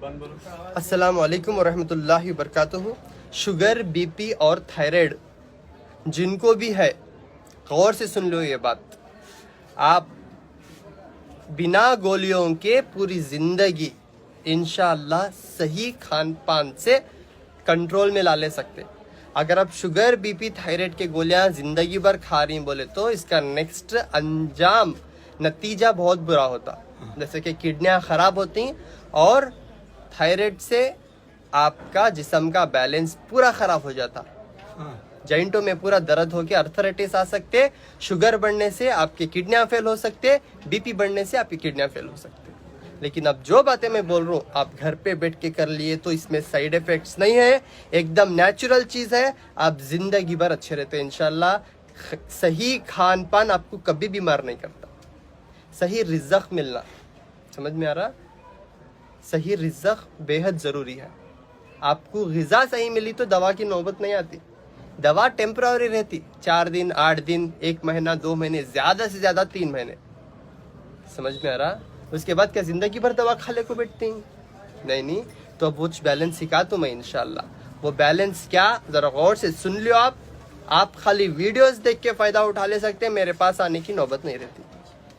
अस्सलाम वालेकुम वरहमतुल्लाहि वबरकातुहू। शुगर, बीपी और थायराइड जिनको भी है, गौर से सुन लो ये बात। आप बिना गोलियों के पूरी जिंदगी इंशाअल्लाह सही खान पान से कंट्रोल में ला ले सकते। अगर आप शुगर, बीपी, थायराइड के गोलियां जिंदगी भर खा रही बोले तो इसका नेक्स्ट अंजाम, नतीजा बहुत बुरा होता। जैसे कि किडनियां खराब होती और थायराइड से आपका जिस्म का बैलेंस पूरा खराब हो जाता। जॉइंटों में पूरा दर्द होकर अर्थराइटिस आ सकते। शुगर बढ़ने से आपके किडनियां फेल हो सकते। बीपी बढ़ने से आपकी किडनियां फेल हो सकते। लेकिन अब जो बातें मैं बोल रहा हूँ आप घर पे बैठ के कर लिए तो इसमें साइड इफेक्ट्स नहीं है, एकदम नेचुरल चीज है। आप जिंदगी भर अच्छे रहते हैं इंशाल्लाह। सही खान पान आपको कभी बीमार नहीं करता। सही रिज़्क़ मिलना, समझ में आ रहा? सही रिज़्क़ बेहद ज़रूरी है। आपको ग़िज़ा सही मिली तो दवा की नौबत नहीं आती। दवा टेम्पररी रहती, 4 दिन, 8 दिन, 1 महीना, 2 महीने, ज़्यादा से ज़्यादा 3 महीने। समझ में आ रहा? उसके बाद क्या ज़िंदगी भर दवा खा ले को बैठती? नहीं। तो अब वो बैलेंस सिखा तो मैं इंशाल्लाह। वो बैलेंस क्या, ज़रा गौर से सुन लो आप खाली वीडियोस देख के फ़ायदा उठा ले सकते हैं। मेरे पास आने की नौबत नहीं रहती।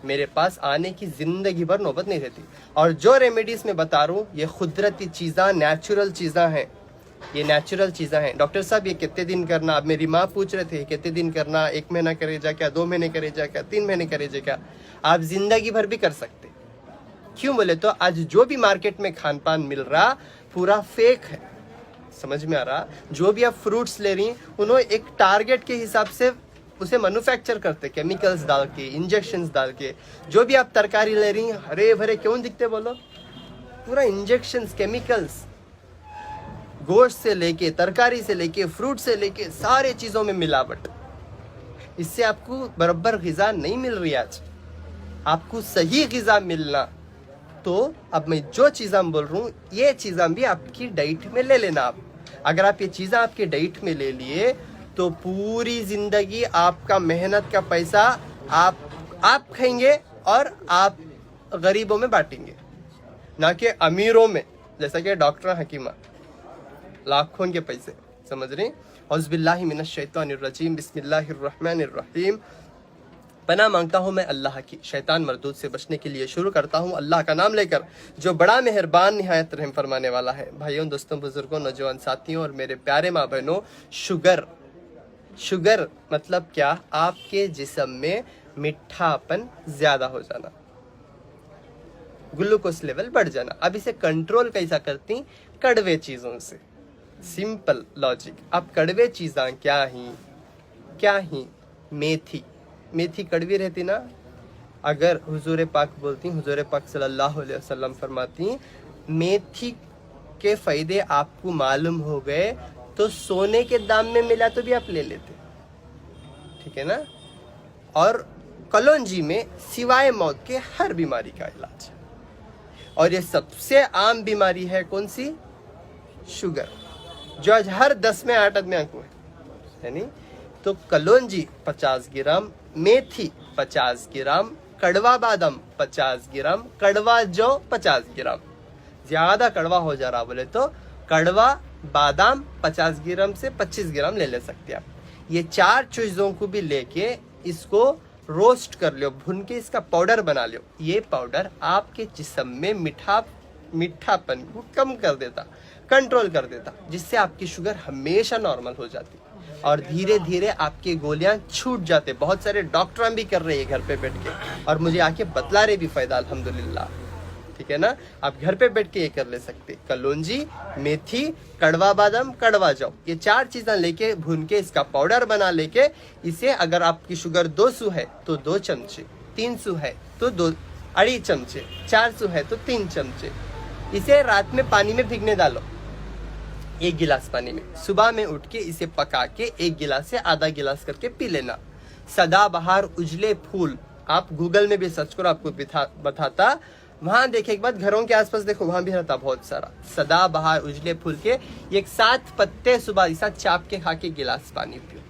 मेरे पास आने की जिंदगी भर नौबत नहीं रहती। और जो रेमेडीज में बता रहा हूँ ये खुदरती चीज़ा, नेचुरल चीज़ा हैं। ये नेचुरल चीज़ा हैं। डॉक्टर साहब ये कितने दिन करना? अब मेरी माँ पूछ रहे थे कितने दिन करना, 1 महीना करे जा क्या, 2 महीने करे जा क्या, 3 महीने करे जा क्या? आप जिंदगी भर भी कर सकते। क्यों बोले तो आज जो भी मार्केट में खान पान मिल रहा पूरा फेक है। समझ में आ रहा? जो भी आप फ्रूट्स ले रही उन्होंने एक टारगेट के हिसाब से उसे मैन्युफैक्चर करते, केमिकल्स डाल के, इंजेक्शंस डाल के। जो भी आप तरकारी ले रही हरे भरे क्यों दिखते बोलो? पूरा इंजेक्शंस, केमिकल्स। गोश्त से लेके, तरकारी से लेके, फ्रूट से लेके, सारे चीज़ों में मिलावट। इससे आपको बराबर ग़िज़ा नहीं मिल रही। आज आपको सही ग़िज़ा मिलना तो अब मैं जो चीज़ें बोल रहा हूँ ये चीज़ें भी आपकी डाइट में ले लेना। आप अगर आप ये चीज़ें आपके डाइट में ले लिए तो पूरी जिंदगी आपका मेहनत का पैसा आप खाएंगे और आप गरीबों में बांटेंगे, ना कि अमीरों में। जैसा कि डॉक्टर हकीमा लाखों के पैसे, समझ रहे? औज़ुबिल्लाहि मिनश शैतानिर रजीम, बिस्मिल्लाहिर रहमानिर रहीम। पनाह मांगता हूँ मैं अल्लाह की, शैतान मरदूद से बचने के लिए शुरू करता हूँ अल्लाह का नाम लेकर जो बड़ा मेहरबान निहायत रहम फरमाने वाला है। भाइयों, दोस्तों, बुजुर्गों, नौजवान साथियों और मेरे प्यारे माँ बहनों, शुगर मतलब क्या? आपके जिस्म में मिठापन ज्यादा हो जाना, ग्लूकोज लेवल बढ़ जाना। अब इसे कंट्रोल कैसा करती? कड़वे चीजों से। Simple logic. अब कड़वे चीज़ें क्या ही? मेथी कड़वी रहती ना। अगर हुजूर पाक बोलती, हुजूर पाक सल्लल्लाहु अलैहि वसल्लम फरमाती मेथी के फायदे आपको मालूम हो गए तो सोने के दाम में मिला तो भी आप ले लेते, ठीक है ना? और कलौंजी में सिवाय मौत के हर बीमारी का इलाज है। और ये सबसे आम बीमारी है कौन सी? शुगर, जो आज हर 10 में 8 आदमी को है नहीं? तो कलौंजी 50 ग्राम, मेथी 50 ग्राम, कड़वा बादाम 50 ग्राम, कड़वा जौ 50 ग्राम। ज्यादा कड़वा हो जा रहा बोले तो कड़वा बादाम 50 ग्राम से 25 ग्राम ले सकते आप। ये 4 चीज़ों को भी लेके इसको रोस्ट कर लो, भून के इसका पाउडर बना लो। ये पाउडर आपके जिस्म में मीठापन को कम कर देता, कंट्रोल कर देता, जिससे आपकी शुगर हमेशा नॉर्मल हो जाती और धीरे धीरे आपके गोलियां छूट जाते। बहुत सारे डॉक्टर भी कर रहे हैं घर पे बैठ के और मुझे आके बतला रहे भी फायदा, अल्हम्दुलिल्लाह, ठीक है ना? आप घर पे बैठ के ये कर ले सकते। कलौंजी, मेथी, कड़वा बादाम, कड़वा जौ, ये 4 चीजें लेके भून के इसका पाउडर बना लेके इसे, अगर आपकी शुगर 200 है तो 2 चमचे, 300 है तो 2.5 चमचे, 400 है तो 3 चमचे। इसे रात में पानी में भिगने डालो, 1 गिलास पानी में। सुबह में उठ के इसे पका के 1 गिलास से आधा गिलास करके पी लेना। सदाबहार उजले फूल, आप गूगल में भी सर्च करो, आपको बताता। वहां देखे एक बात, घरों के आसपास देखो, वहां भी रहता बहुत सारा सदाबहार उजले फूल के। एक 7 पत्ते सुबह ऐसा चाप के खा के गिलास पानी पियो।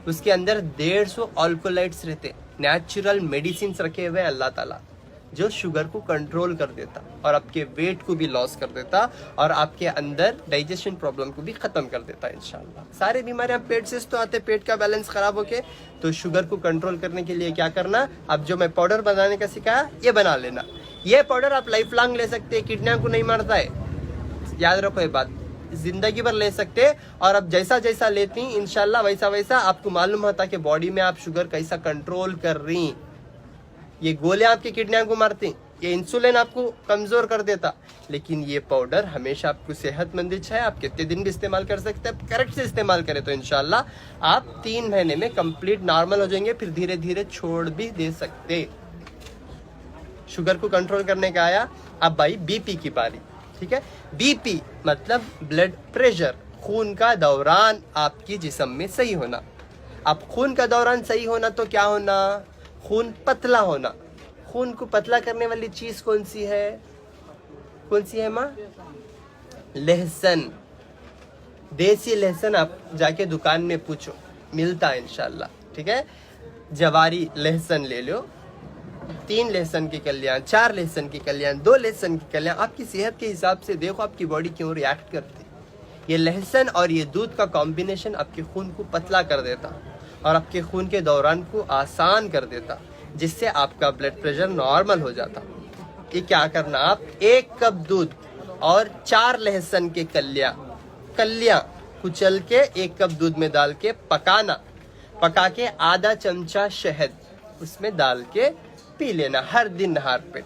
उसके अंदर 150 अल्कोलाइट्स रहते, नेचुरल मेडिसिन रखे हुए अल्लाह ताला। जो शुगर को कंट्रोल कर देता और आपके वेट को भी लॉस कर देता और आपके अंदर डाइजेशन प्रॉब्लम को भी खत्म कर देता इंशाल्लाह। सारे बीमारियां पेट से तो आते, पेट का बैलेंस खराब होके। तो शुगर को कंट्रोल करने के लिए क्या करना, अब जो मैं पाउडर बनाने का सिखाया ये बना लेना। ये पाउडर आप लाइफ लॉन्ग ले सकते हैं, किडनियों को नहीं मारता है, याद रखो ये बात, जिंदगी भर ले सकते। और अब जैसा जैसा लेती इंशाल्लाह वैसा वैसा आपको मालूम होता कि बॉडी में आप शुगर कैसा कंट्रोल कर रही। ये गोलियां आपकी किडनियों को मारती, ये इंसुलिन आपको कमजोर कर देता, लेकिन ये पाउडर हमेशा आपको सेहतमंद है। आप कितने दिन भी इस्तेमाल कर सकते हैं, करेक्ट से इस्तेमाल करें तो इंशाल्लाह आप 3 महीने में कंप्लीट नॉर्मल हो जाएंगे, फिर धीरे धीरे छोड़ भी दे सकते। शुगर को कंट्रोल करने का आया, अब भाई बीपी की बारी। ठीक है, बीपी मतलब ब्लड प्रेशर, खून का दौरान आपकी जिस्म में सही होना। अब खून का दौरान सही होना तो क्या होना, खून पतला होना। खून को पतला करने वाली चीज कौन सी है, कौन सी है माँ? लहसुन, देसी लहसुन आप जाके दुकान में पूछो, मिलता है इंशाल्लाह। ठीक है, जवारी लहसुन ले लो, 3 लहसुन की कलियां, 4 लहसुन की कलियां, 2 लहसुन की कलियां, आपकी सेहत के हिसाब से देखो आपकी बॉडी क्यों रिएक्ट करती। ये लहसुन और ये दूध का कॉम्बिनेशन आपके खून को पतला कर देता और आपके खून के दौरान को आसान कर देता, जिससे आपका ब्लड प्रेशर नॉर्मल हो जाता। ये क्या करना, आप 1 कप दूध और 4 लहसुन के कलियां कुचल के 1 कप दूध में डाल के पकाना, पका के आधा चमचा शहद उसमें डाल के पी लेना हर दिन नहार पेट।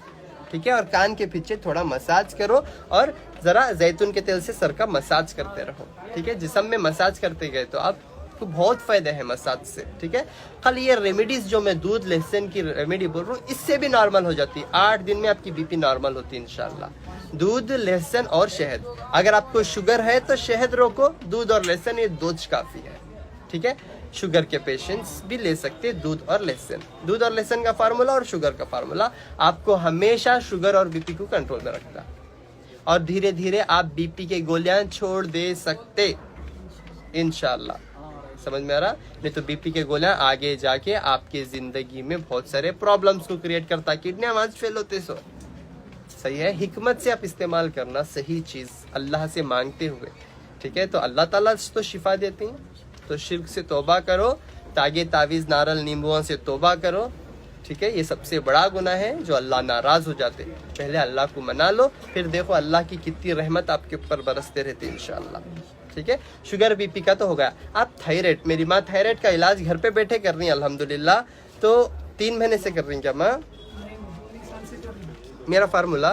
ठीक है, और कान के पीछे थोड़ा मसाज करो और जरा जैतून के तेल से सर का मसाज करते रहो। ठीक है, जिस्म में मसाज करते गए तो आपको बहुत फायदे हैं मसाज से। ठीक है, खाली ये रेमेडीज जो मैं दूध लहसुन की रेमेडी बोल रहा हूँ इससे भी नॉर्मल हो जाती है। 8 दिन में आपकी बीपी नॉर्मल होती है इंशाल्लाह। दूध, लहसुन और शहद। अगर आपको शुगर है तो शहद रोको, दूध और लहसुन ये 2 काफी है। ठीक है, शुगर के पेशेंट्स भी ले सकते हैं दूध और लहसुन। दूध और लहसुन का फार्मूला और शुगर का फार्मूला आपको हमेशा शुगर और बीपी को कंट्रोल में रखता है, और धीरे धीरे आप बीपी के गोलियां छोड़ दे सकते इंशाल्लाह। समझ में आ रहा? नहीं तो बीपी के गोलियां आगे जाके आपके जिंदगी में बहुत सारे प्रॉब्लम्स को क्रिएट करता, किडनी आवाज फेल होते। सो सही है, हिकमत से आप इस्तेमाल करना सही चीज अल्लाह से मांगते हुए। ठीक है, तो अल्लाह ताला तो शिफा देती हैं, तो शिर्क से तौबा करो, तागे तावीज़ नारल नींबुओं से तौबा करो। ठीक है, ये सबसे बड़ा गुनाह है जो अल्लाह नाराज हो जाते। पहले अल्लाह को मना लो, फिर देखो अल्लाह की कितनी रहमत आपके ऊपर बरसते रहते इंशाल्लाह। ठीक है, शुगर बीपी का तो हो गया। आप थायराइड, मेरी माँ थायराइड का इलाज घर पे बैठे कर रही है अल्हम्दुलिल्लाह। तो 3 महीने से कर रही क्या माँ? मेरा फार्मूला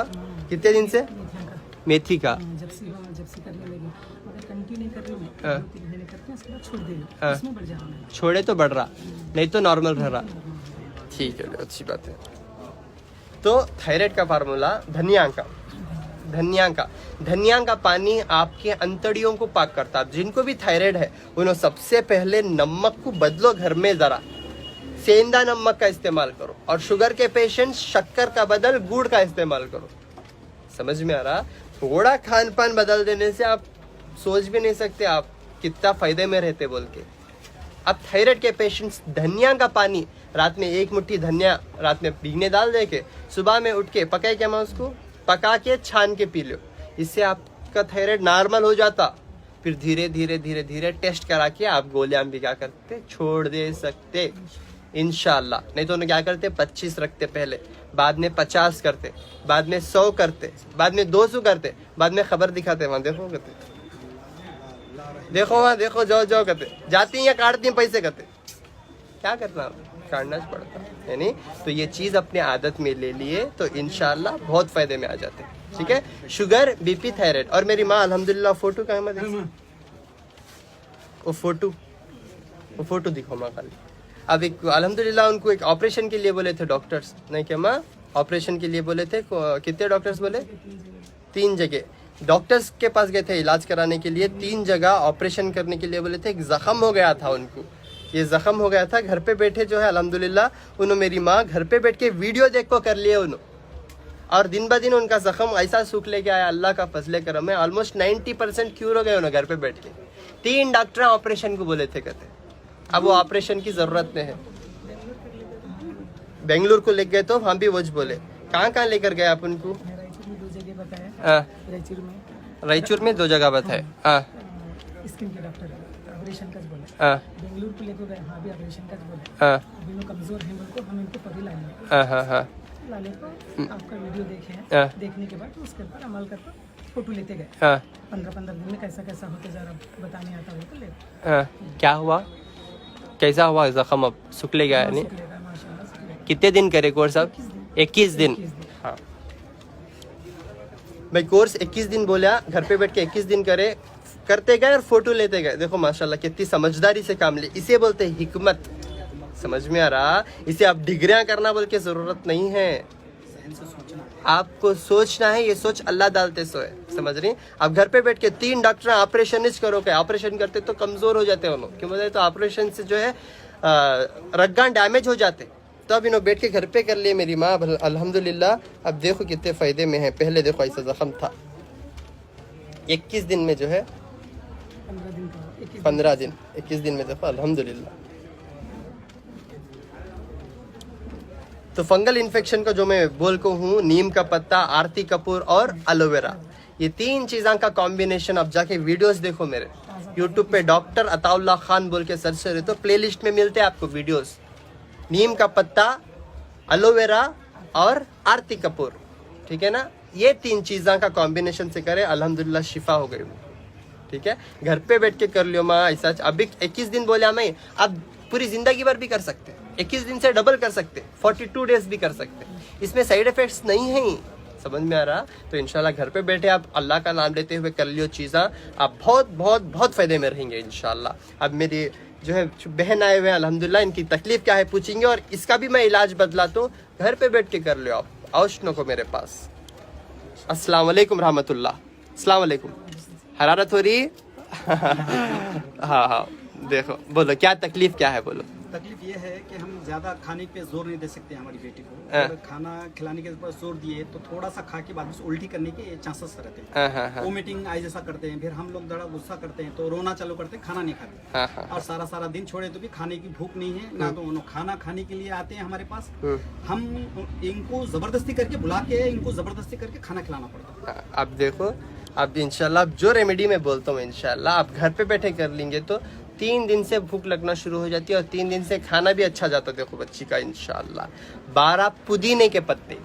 कितने दिन से? मेथी का जब से करने लगी, अगर कंटिन्यू कर रही हूँ, हाँ। 2-3 महीने करके उसके बाद छोड़ देगी, हाँ। उसमें बढ़ जाऊंगा। छोड़े तो बढ़ रहा, नहीं तो नॉर्मल रह रहा। ठीक है, अच्छी बात है। तो थायराइड का फार्मूला धनिया का पानी आपके अंतड़ियों को पाक करता है। जिनको भी थायराइड है उन्होंने सबसे पहले नमक को बदलो, घर में जरा सेंधा नमक का इस्तेमाल करो, और शुगर के पेशेंट शक्कर का बदल गुड़ का इस्तेमाल करो। समझ में आ रहा? थोड़ा खान पान बदल देने से आप सोच भी नहीं सकते आप कितना फायदे में रहते बोल के। अब थायराइड के पेशेंट्स धनिया का पानी, रात में 1 मुट्ठी धनिया रात में भीगने डाल दे के सुबह में उठ के पकाए क्या मैं उसको पका के छान के पी लो, इससे आपका थायराइड नॉर्मल हो जाता। फिर धीरे धीरे धीरे धीरे टेस्ट करा के आप गोलियां भी क्या करते, छोड़ दे सकते इंशाल्लाह। नहीं तो उन्हें क्या करते, 25 रखते पहले, बाद में 50 करते, बाद में 100 करते, बाद में 200 करते, बाद में खबर दिखाते, वहां देखो करते, देखो वहां देखो, जाओ करते, जाती हैं काटती हैं पैसे करते। क्या करना, काटना पड़ता है नहीं। तो ये चीज अपने आदत में ले लिए तो इंशाल्लाह बहुत फायदे में आ जाते। ठीक है, शुगर, बीपी, थायराइड। और मेरी माँ अल्हम्दुलिल्लाह फोटो कहाँ में, वो फोटो दिखो माँ खाली। अब एक अल्हम्दुलिल्लाह उनको एक ऑपरेशन के लिए बोले थे डॉक्टर्स, नहीं क्या माँ, ऑपरेशन के लिए बोले थे। कितने डॉक्टर्स बोले? 3 जगह डॉक्टर्स के पास गए थे इलाज कराने के लिए, 3 जगह ऑपरेशन करने के लिए बोले थे। एक जख्म हो गया था उनको, ये जख्म हो गया था। घर पे बैठे जो है अल्हम्दुलिल्लाह उन्होंने, मेरी माँ घर पे बैठ के वीडियो देख को कर लिए उन्होंने, और दिन ब दिन उनका जख्म ऐसा सूख लेके आया। अल्लाह का फजले करम है, ऑलमोस्ट 90% क्यूर हो गए उन्होंने घर पे बैठ के। 3 डॉक्टर ऑपरेशन को बोले थे, कहते अब वो ऑपरेशन की जरूरत नहीं है। बेंगलुरु को ले गए तो वहाँ भी वज बोले, कहाँ लेकर गए आप उनको? मैं रायचूर में 2 जगह बताया। हाँ, रायचूर में 2 जगह बताए। हाँ स्किन के डॉक्टर ऑपरेशन का बोले। हाँ बेंगलुरु को लेकर गए, वहाँ भी ऑपरेशन का बोले। हाँ अभी लोग कमजोर हैं, बोल को हम इनको परी लाने हाँ हाँ हाँ लाले को आपका वीडियो देखे हैं। हाँ। देखने के बाद उसके ऊपर अमल करके फोटो लेते गए। हाँ 15-15 दिन में कैसा कैसा होते जा रहा बताने आता हो तो ले हाँ। क्या हुआ, कैसा हुआ जख्म? अब सुखले गया नहीं? सुखलेगा, माशाल्लाह सुखलेगा। कितने दिन करे कोर्स अब? 21 दिन। हाँ भाई, कोर्स 21 दिन बोला, घर पे बैठ के 21 दिन करते गए और फोटो लेते गए। देखो माशाल्लाह कितनी समझदारी से काम ले, इसे बोलते हैं हिकमत। समझ में आ रहा? इसे आप डिग्रियां करना बोल के जरूरत नहीं है, आपको सोचना है। ये सोच अल्लाह डालते सो है, समझ रही? अब घर पे बैठ के 3 डॉक्टर ऑपरेशन करो क्या? ऑपरेशन करते तो कमजोर हो जाते हैं उन्होंने, क्यों बोले तो ऑपरेशन से जो है रग्गा डैमेज हो जाते। तो अब इन्होंने बैठ के घर पे कर लिए मेरी माँ, अल्हम्दुलिल्लाह। अब देखो कितने फायदे में है। पहले देखो ऐसा जख्म था, 21 दिन में जो है 15 दिन 21 दिन में देखो अल्हम्दुलिल्लाह। तो फंगल इन्फेक्शन का जो मैं बोल को हूँ, नीम का पत्ता, आरती कपूर और एलोवेरा, ये 3 चीज़ों का कॉम्बिनेशन। अब जाके वीडियोस देखो मेरे यूट्यूब पे, डॉक्टर अताउल्लाह खान बोल के सर्च करें तो प्लेलिस्ट में मिलते हैं आपको वीडियोस। नीम का पत्ता, एलोवेरा और आरती कपूर, ठीक है ना? ये 3 चीज़ों का कॉम्बिनेशन से करें, अल्हम्दुलिल्लाह शिफा हो गई। ठीक है, घर पे बैठ के कर लियो माँ ऐसा। अभी 21 दिन बोला मैं, आप पूरी जिंदगी भर भी कर सकते हैं। 21 दिन से डबल कर सकते, 42 डेज भी कर सकते। इसमें साइड इफेक्ट्स नहीं है, समझ में आ रहा? तो इंशाल्लाह घर पे बैठे आप अल्लाह का नाम लेते हुए कर लियो चीज़ा, आप बहुत बहुत बहुत फायदे में रहेंगे इंशाल्लाह। अब मेरी जो है बहन आए हुए हैं अल्हम्दुलिल्लाह, इनकी तकलीफ क्या है पूछेंगे और इसका भी मैं इलाज बदला, तो घर पे बैठ के कर लियो आप। औषधों को मेरे पास। अस्सलाम वालेकुम रहमतुल्लाह। अस्सलाम वालेकुम। हरारत हो रही? हाँ हाँ, देखो बोलो क्या तकलीफ क्या है, बोलो। तकलीफ ये है कि हम ज्यादा खाने पे जोर नहीं दे सकते हमारी बेटी को। हाँ। अगर खाना खिलाने के ऊपर जोर दिए तो थोड़ा सा खा के बाद में उल्टी करने के चांसेस रहते हैं, हाँ हाँ हाँ वोमिटिंग आई जैसा करते हैं। फिर हम लोग बड़ा गुस्सा करते हैं तो रोना चालू करते हैं, खाना नहीं खाते। हाँ हाँ और सारा सारा दिन छोड़े तो भी खाने की भूख नहीं है ना, तो उन्होंने खाना खाने के लिए आते हैं हमारे पास। हम इनको जबरदस्ती करके बुला के इनको जबरदस्ती करके खाना खिलाना पड़ता है। हाँ, अब देखो, अब इंशाल्लाह जो रेमेडी मैं बोलता हूँ इंशाल्लाह आप घर पे बैठे कर लेंगे तो 3 दिन से भूख लगना शुरू हो जाती है और 3 दिन से खाना भी अच्छा जाता है। देखो बच्ची का इंशाल्लाह 12 पुदीने के पत्ते,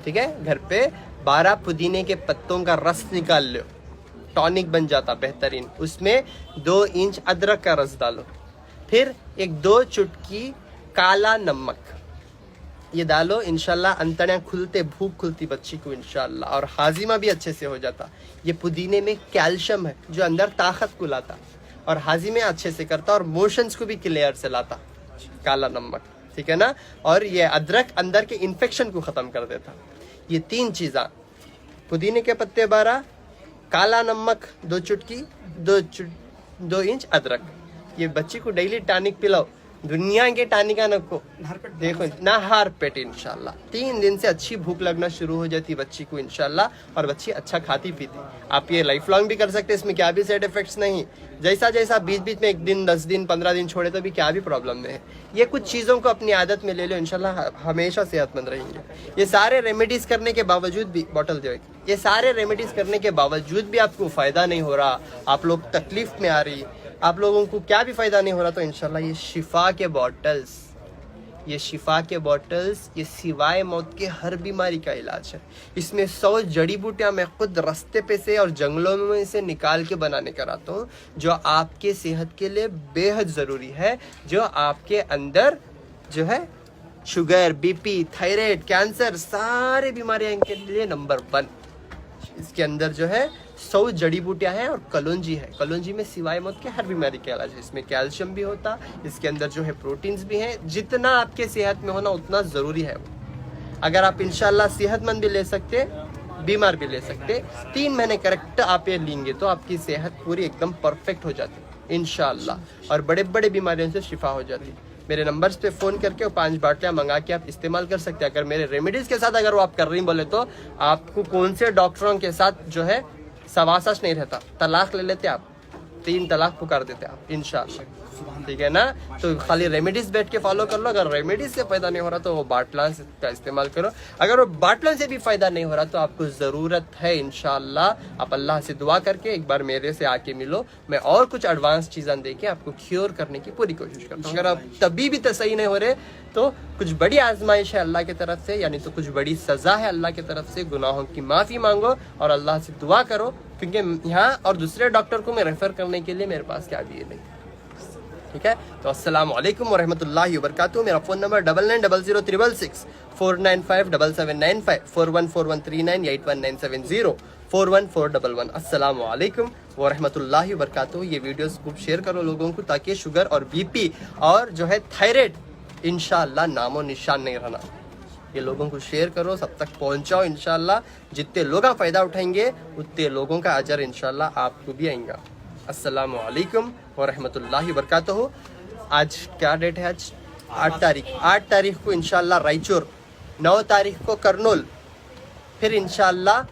ठीक है, घर पे 12 पुदीने के पत्तों का रस निकाल लो, टॉनिक बन जाता बेहतरीन। उसमें 2 इंच अदरक का रस डालो, फिर 1-2 चुटकी काला नमक ये डालो। इंशाल्लाह अंतड़ियाँ खुलते, भूख खुलती बच्ची को इंशाल्लाह, और हाजिमा भी अच्छे से हो जाता। ये पुदीने में कैल्शियम है जो अंदर ताकत को लाता और हाजिमे अच्छे से करता और मोशंस को भी क्लियर से लाता, काला नमक, ठीक है ना। और ये अदरक अंदर के इन्फेक्शन को ख़त्म कर देता। ये 3 चीज़ा, पुदीने के पत्ते 12, काला नमक 2 चुटकी, 2 इंच अदरक, ये बच्ची को डेली टॉनिक पिलाओ। दुनिया के टॉनिक को देखो ना, हार पेट इंशाल्लाह 3 दिन से अच्छी भूख लगना शुरू हो जाती बच्ची को इंशाल्लाह, और बच्ची अच्छा खाती पीती। आप ये लाइफ लॉन्ग भी कर सकते हैं, इसमें क्या भी साइड इफेक्ट्स नहीं। जैसा जैसा बीच बीच में 1 दिन 10 दिन 15 दिन छोड़े तो भी क्या भी प्रॉब्लम नहीं है। ये कुछ चीज़ों को अपनी आदत में ले लो, इंशाल्लाह हमेशा सेहतमंद रहेंगे। ये सारे रेमेडीज करने के बावजूद भी, बॉटल दे, ये सारे रेमेडीज करने के बावजूद भी आपको फ़ायदा नहीं हो रहा, आप लोग तकलीफ में आ रही, आप लोगों को क्या भी फ़ायदा नहीं हो रहा, तो इंशाल्लाह ये शिफा के बॉटल्स, ये शिफा के बॉटल्स, ये सिवाय मौत के हर बीमारी का इलाज है। इसमें 100 जड़ी बूटियाँ मैं खुद रास्ते पे से और जंगलों में से निकाल के बनाने कराता हूँ, जो आपके सेहत के लिए बेहद ज़रूरी है, जो आपके अंदर जो है शुगर, बीपी, थायराइड, कैंसर, सारे बीमारियाँ के लिए नंबर 1। इसके अंदर जो है 100 जड़ी बूटियाँ हैं और कलौंजी है। कलौंजी में सिवाय मौत के हर बीमारी का इलाज है। इसमें कैल्शियम भी होता, इसके अंदर जो है प्रोटीन्स भी हैं। जितना आपके सेहत में होना उतना ज़रूरी है वो। अगर आप इंशाल्लाह सेहतमंद भी ले सकते, बीमार भी ले सकते, 3 महीने करेक्ट आप ये लेंगे तो आपकी सेहत पूरी एकदम परफेक्ट हो जाती इंशाल्लाह, और बड़े बड़े बीमारियों से शिफा हो जाती। मेरे नंबर्स पे फ़ोन करके वो 5 बाटलियाँ मंगा के आप इस्तेमाल कर सकते हैं। अगर मेरे रेमेडीज़ के साथ अगर वो आप कर रही बोले तो आपको कौन से डॉक्टरों के साथ जो है सवासास नहीं रहता, तलाक ले लेते आप, 3 तलाक पुकार देते आप इंशाल्लाह। ठीक है ना। तो खाली रेमेडीज बैठ के फॉलो कर लो, अगर रेमेडीज से फायदा नहीं हो रहा तो वो बाटलान का इस्तेमाल करो, अगर वो बाटलान से भी फायदा नहीं हो रहा तो आपको ज़रूरत है इंशाल्लाह आप अल्लाह से दुआ करके एक बार मेरे से आके मिलो, मैं और कुछ एडवांस चीज़ें दे के आपको क्योर करने की पूरी कोशिश करता हूँ। अगर आप तभी भी सही नहीं हो रहे तो कुछ बड़ी आजमाइश है अल्लाह की तरफ से, यानी तो कुछ बड़ी सज़ा है अल्लाह की तरफ से, गुनाहों की माफ़ी मांगो और अल्लाह से दुआ करो, क्योंकि यहाँ और दूसरे डॉक्टर को मैं रेफ़र करने के लिए मेरे पास क्या भी नहीं। ठीक है, तो अस्सलाम वालेकुम वरहमतुल्लाहि वबरकातुहू। मेरा फ़ोन नंबर 990066 4957795 414139811970 41411। अस्सलाम वालेकुम वरहमतुल्लाहि वबरकातुहू। ये वीडियोस खूब शेयर करो लोगों को, ताकि शुगर और बीपी और जो है थायराइड इंशाअल्लाह नामो निशान नहीं रहना। ये लोगों को शेयर करो, सब तक पहुंचाओ इंशाअल्लाह। जितने लोग फ़ायदा उठाएंगे उतने लोगों का अजर इंशाअल्लाह आपको भी आएगा। अस्सलाम वालेकुम वरहमतुल्लाहि वबरकातुहू। आज क्या डेट है? आज 8 तारीख। 8 तारीख को इंशाअल्लाह रायचूर, 9 तारीख को करनूल, फिर इंशाअल्लाह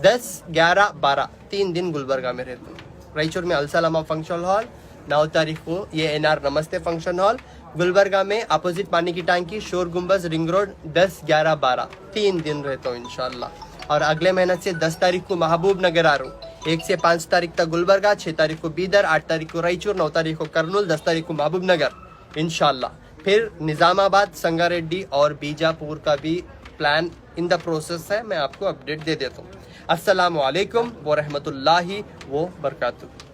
10, 11, 12 3 दिन गुलबर्गा में रहता हूँ। रायचूर में अलसलामा फंक्शन हॉल, 9 तारीख को ये एनआर नमस्ते फंक्शन हॉल, गुलबर्गा में अपोजिट पानी की टांकी, शोर गुम्बज, रिंग रोड, 10, 11, 12 3 दिन रहता हूँ इंशाअल्लाह। और अगले महीने से 10 तारीख को महबूब नगर आ रहा हूँ, 1 से 5 तारीख तक गुलबर्गा, 6 तारीख को बीदर, 8 तारीख को रायचूर, 9 तारीख को करनूल, 10 तारीख को महबूब नगर इंशाअल्लाह। फिर निज़ामाबाद, संगारेड्डी और बीजापुर का भी प्लान इन द प्रोसेस है, मैं आपको अपडेट दे देता हूँ। अस्सलामु अलैकुम व रहमतुल्लाहि व बरकातुहू।